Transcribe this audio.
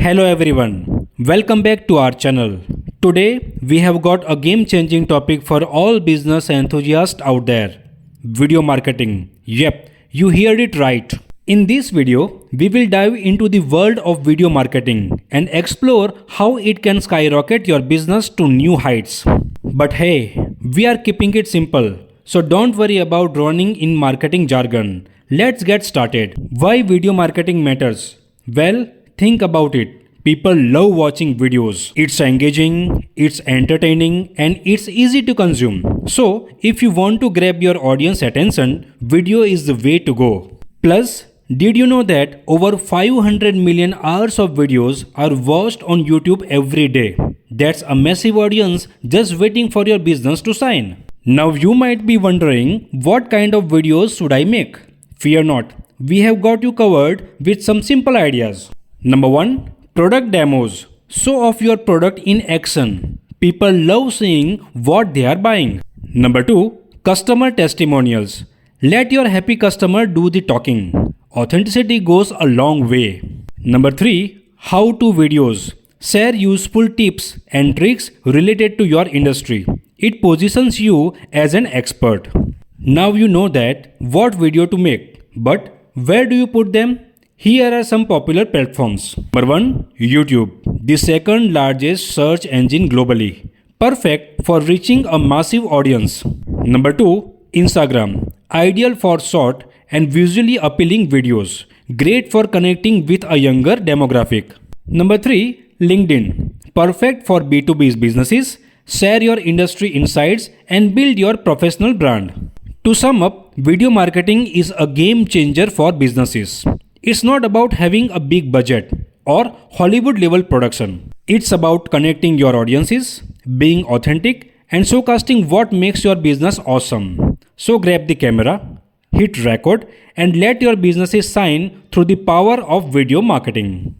Hello everyone, welcome back to our channel. Today we have got a game-changing topic for all business enthusiasts out there. Video marketing. Yep, you heard it right. In this video, we will dive into the world of video marketing and explore how it can skyrocket your business to new heights. But hey, we are keeping it simple, so don't worry about drowning in marketing jargon. Let's get started. Why video marketing matters? Well, think about it. People love watching videos. It's engaging, it's entertaining, and it's easy to consume. So, if you want to grab your audience attention, video is the way to go. Plus, did you know that over 500 million hours of videos are watched on YouTube every day? That's a massive audience just waiting for your business to shine. Now you might be wondering, what kind of videos should I make? Fear not, we have got you covered with some simple ideas. Number 1. Product demos. Show off your product in action. People love seeing what they are buying. Number 2. Customer testimonials. Let your happy customer do the talking. Authenticity goes a long way. Number 3. How-to videos. Share useful tips and tricks related to your industry. It positions you as an expert. Now you know that what video to make, but where do you put them? Here are some popular platforms. Number 1. YouTube, the second largest search engine globally. Perfect for reaching a massive audience. Number 2. Instagram, ideal for short and visually appealing videos. Great for connecting with a younger demographic. Number 3. LinkedIn, perfect for B2B businesses. Share your industry insights and build your professional brand. To sum up, video marketing is a game changer for businesses. It's not about having a big budget or Hollywood level production. It's about connecting your audiences, being authentic, and showcasing what makes your business awesome. So grab the camera, hit record, and let your businesses shine through the power of video marketing.